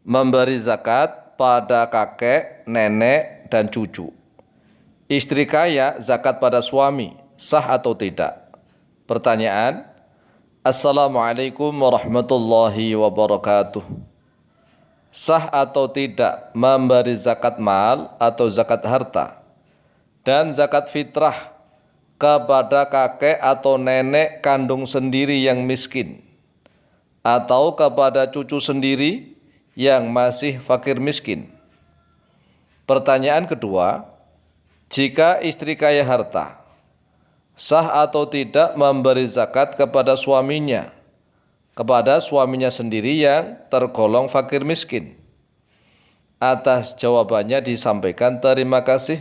memberi zakat pada kakek, nenek, dan cucu. Istri kaya zakat pada suami, sah atau tidak? Pertanyaan. Assalamualaikum warahmatullahi wabarakatuh. Sah atau tidak memberi zakat mal atau zakat harta dan zakat fitrah kepada kakek atau nenek kandung sendiri yang miskin atau kepada cucu sendiri yang masih fakir miskin? Pertanyaan kedua, jika istri kaya harta, sah atau tidak memberi zakat kepada suaminya sendiri yang tergolong fakir miskin? Atas jawabannya disampaikan terima kasih.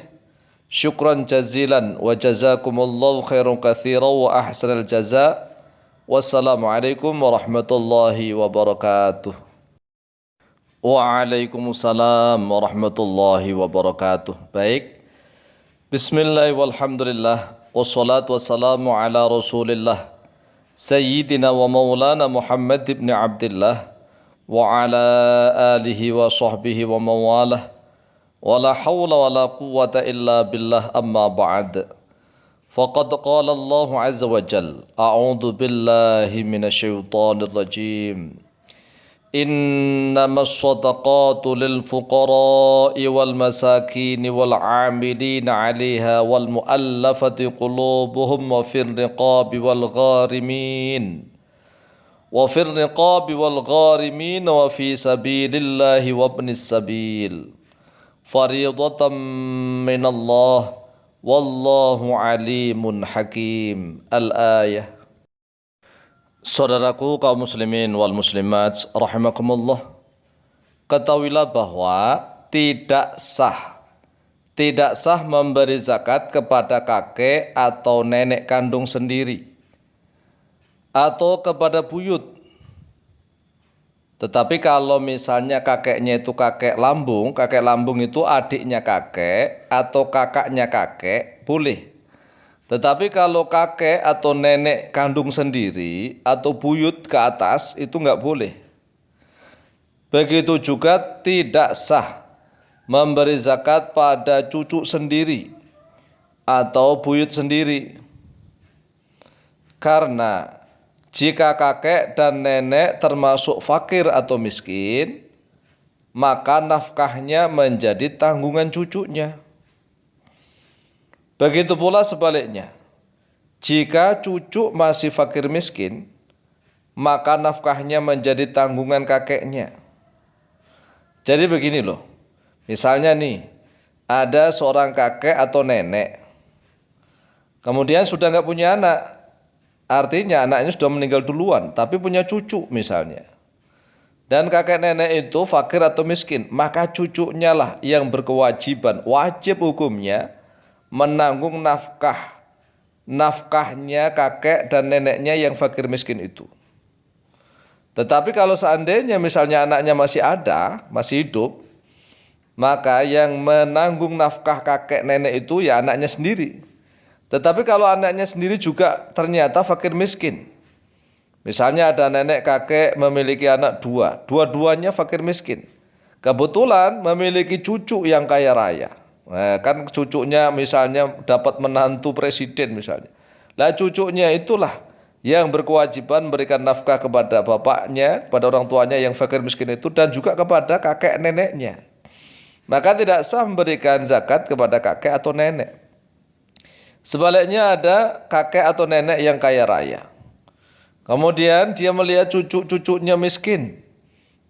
Syukran jazilan wa jazakumullahu khairan katsiran wa ahsanal jaza. Wassalamualaikum warahmatullahi wabarakatuh. Waalaikumsalam warahmatullahi wabarakatuh. Baik. Bismillah walhamdulillah wassalatu wassalamu ala Rasulillah Sayyidina wa maulana Muhammad ibn Abdullah wa ala alihi wa sahbihi wa mawalah wa la hawla wa la quwwata illa billah amma ba'd. Faqad qala Allah azza wa jal a'udhu billahi minasyaitanir rajim. Innamas sadaqatu lil fuqara'i wal masakin wal 'amilina 'alaiha wal mu'allafati qulubuhum wa fir riqabi wal gharimin wa fi sabilillahi wa ibnis sabil fariidatan minallah wallahu alimun hakim. Al-ayah. Saudaraku kaum muslimin wal muslimat rahimakumullah, ketahuilah bahwa tidak sah memberi zakat kepada kakek atau nenek kandung sendiri atau kepada buyut. Tetapi kalau misalnya kakeknya itu kakek lambung itu adiknya kakek atau kakaknya kakek, boleh. Tetapi kalau kakek atau nenek kandung sendiri atau buyut ke atas itu nggak boleh. Begitu juga tidak sah memberi zakat pada cucu sendiri atau buyut sendiri. Karena jika kakek dan nenek termasuk fakir atau miskin, maka nafkahnya menjadi tanggungan cucunya. Begitu pula sebaliknya, jika cucu masih fakir miskin, maka nafkahnya menjadi tanggungan kakeknya. Jadi begini loh, misalnya nih, ada seorang kakek atau nenek, kemudian sudah nggak punya anak, artinya anaknya sudah meninggal duluan, tapi punya cucu misalnya. Dan kakek nenek itu fakir atau miskin, maka cucunya lah yang berkewajiban, wajib hukumnya, menanggung nafkahnya kakek dan neneknya yang fakir miskin itu. Tetapi kalau seandainya misalnya anaknya masih hidup, maka yang menanggung nafkah kakek nenek itu ya anaknya sendiri. Tetapi kalau anaknya sendiri juga ternyata fakir miskin, misalnya ada nenek kakek memiliki anak dua-duanya fakir miskin, kebetulan memiliki cucu yang kaya raya. Nah, kan cucunya misalnya dapat menantu presiden misalnya. Lah cucunya itulah yang berkewajiban memberikan nafkah kepada bapaknya, kepada orang tuanya yang fakir miskin itu, dan juga kepada kakek neneknya. Maka tidak sah memberikan zakat kepada kakek atau nenek. Sebaliknya ada kakek atau nenek yang kaya raya. Kemudian dia melihat cucu-cucunya miskin,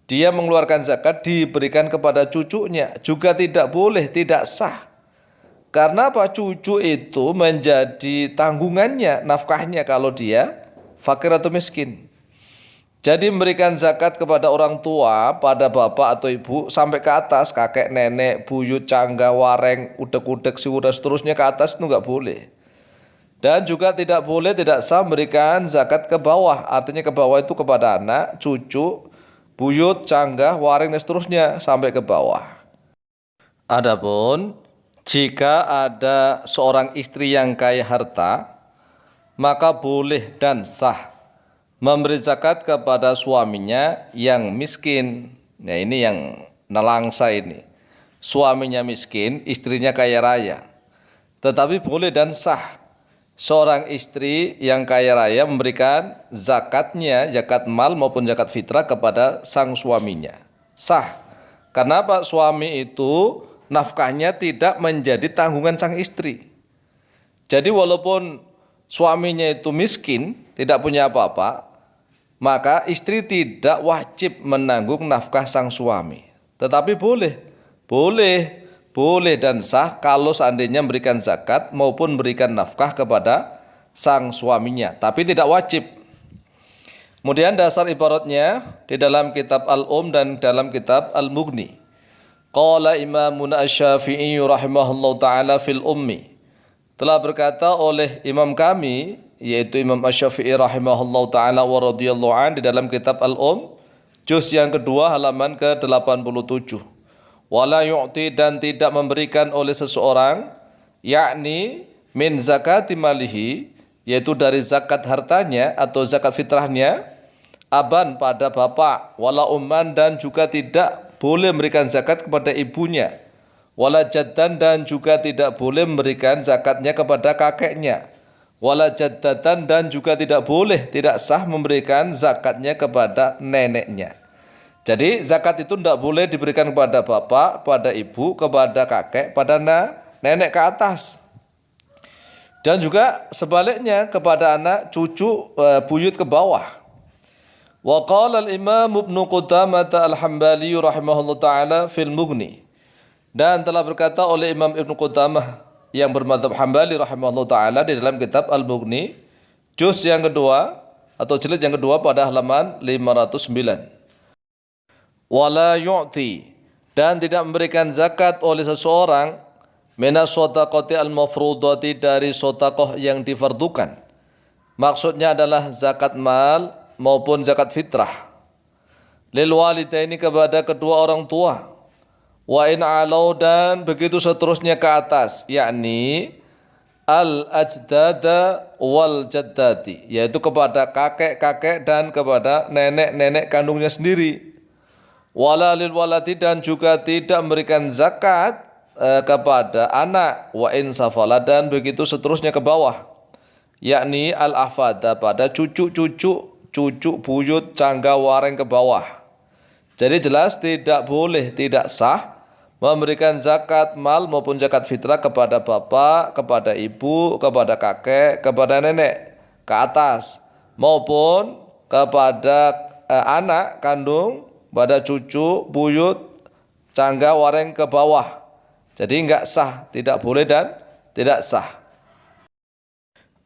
dia mengeluarkan zakat diberikan kepada cucunya, juga tidak boleh, tidak sah. Karena apa? Cucu itu menjadi tanggungannya, nafkahnya kalau dia fakir atau miskin. Jadi memberikan zakat kepada orang tua, pada bapak atau ibu sampai ke atas, kakek, nenek, buyut, cangga, wareng, udek-udek, siwur dan seterusnya ke atas itu nggak boleh. Dan juga tidak boleh, tidak sah memberikan zakat ke bawah. Artinya ke bawah itu kepada anak, cucu, buyut, canggah, waring dan seterusnya sampai ke bawah. Adapun jika ada seorang istri yang kaya harta, maka boleh dan sah memberi zakat kepada suaminya yang miskin Nah ini yang nelangsa ini. Suaminya miskin, istrinya kaya raya. Tetapi boleh dan sah seorang istri yang kaya raya memberikan zakatnya, zakat mal maupun zakat fitrah kepada sang suaminya. Sah. Karena apa? Suami itu nafkahnya tidak menjadi tanggungan sang istri. Jadi walaupun suaminya itu miskin, tidak punya apa-apa, maka istri tidak wajib menanggung nafkah sang suami. Tetapi boleh dan sah kalau seandainya memberikan zakat maupun memberikan nafkah kepada sang suaminya, tapi tidak wajib. Kemudian dasar ibaratnya di dalam kitab dan dalam kitab Al-Mughni. Qala Imamuna Asy-Syafi'i rahimahullahu taala fil ummi. Telah berkata oleh imam kami yaitu Imam Asy-Syafi'i rahimahullahu taala wa radhiyallahu an di dalam kitab juz yang kedua halaman ke-87. Wala yu'ti dan tidak memberikan oleh seseorang yakni min zakati malihi yaitu dari zakat hartanya atau zakat fitrahnya aban pada bapak wala umman dan juga tidak boleh memberikan zakat kepada ibunya wala jaddan dan juga tidak boleh memberikan zakatnya kepada kakeknya wala jaddatan dan juga tidak sah memberikan zakatnya kepada neneknya. Jadi zakat itu tidak boleh diberikan kepada bapak, kepada ibu, kepada kakek, pada nenek ke atas. Dan juga sebaliknya kepada anak, cucu, buyut ke bawah. Wa qala al-Imam Ibnu Qudamah al-Hambali rahimahullah taala fil Mughni. Dan telah berkata oleh Imam Ibnu Qudamah yang bermadzhab Hambali rahimahullah taala di dalam kitab Al-Mughni juz yang kedua atau jilid yang kedua pada halaman 509. Wala yu'ti dan tidak memberikan zakat oleh seseorang minas shadaqati al-mafrudati dari sedekah yang difardukan. Maksudnya adalah zakat mal maupun zakat fitrah. Lil walidaini kepada kedua orang tua. Wa in alau dan begitu seterusnya ke atas, yakni al-ajdada wal jaddati, yaitu kepada kakek-kakek dan kepada nenek-nenek kandungnya sendiri. Wala lil waladi dan juga tidak memberikan zakat kepada anak wa in safala dan begitu seterusnya ke bawah, yakni al-ahfada pada cucu buyut cangga wareng ke bawah. Jadi jelas tidak boleh, tidak sah memberikan zakat mal maupun zakat fitrah kepada bapak, kepada ibu, kepada kakek, kepada nenek ke atas maupun kepada anak kandung, pada cucu, buyut, cangga, wareng ke bawah. Jadi enggak sah, tidak boleh dan tidak sah.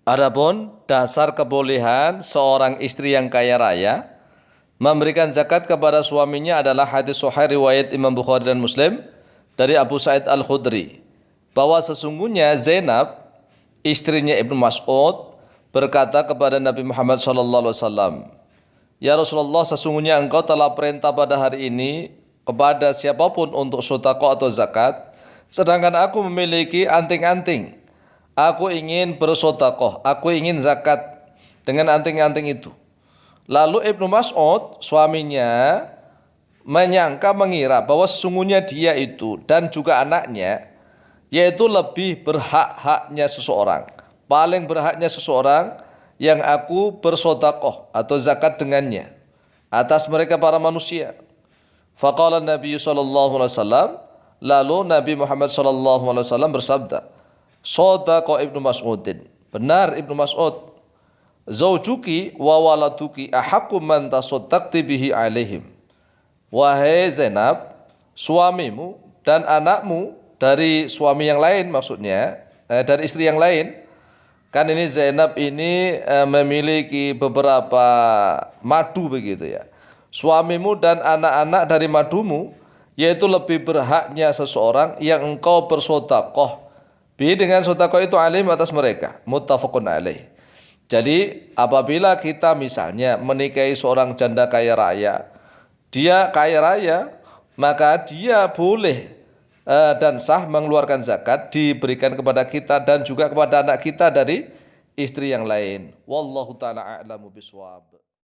Adapun dasar kebolehan seorang istri yang kaya raya memberikan zakat kepada suaminya adalah hadis sahih riwayat Imam Bukhari dan Muslim dari Abu Sa'id Al-Khudri bahwa sesungguhnya Zainab istrinya Ibnu Mas'ud berkata kepada Nabi Muhammad SAW, "Ya Rasulullah, sesungguhnya engkau telah perintah pada hari ini kepada siapapun untuk sedekah atau zakat, sedangkan aku memiliki anting-anting. Aku ingin bersedekah, aku ingin zakat dengan anting-anting itu." Lalu Ibnu Mas'ud suaminya mengira bahwa sesungguhnya dia itu dan juga anaknya yaitu lebih berhak-haknya seseorang, paling berhaknya seseorang yang aku bersedekah atau zakat dengannya atas mereka para manusia. Faqala Nabi sallallahu alaihi wasallam, lalu Nabi Muhammad sallallahu alaihi wasallam bersabda, "Shadaqa Ibnu Mas'udin." Benar Ibnu Mas'ud. "Zaujuki wa waladuki ahaqqu man tasaddaqti bihi alaihim." Wahai Zainab, suamimu dan anakmu dari suami yang lain, maksudnya dari istri yang lain. Kan ini Zainab ini memiliki beberapa madu begitu ya. Suamimu dan anak-anak dari madumu yaitu lebih berhaknya seseorang yang engkau bersedekah bi dengan sedekah itu alim atas mereka. Muttafaqun alaih. Jadi apabila kita misalnya menikahi seorang janda kaya raya, dia kaya raya, maka dia boleh dan sah mengeluarkan zakat diberikan kepada kita dan juga kepada anak kita dari istri yang lain. Wallahu ta'ala a'lamu bishawab.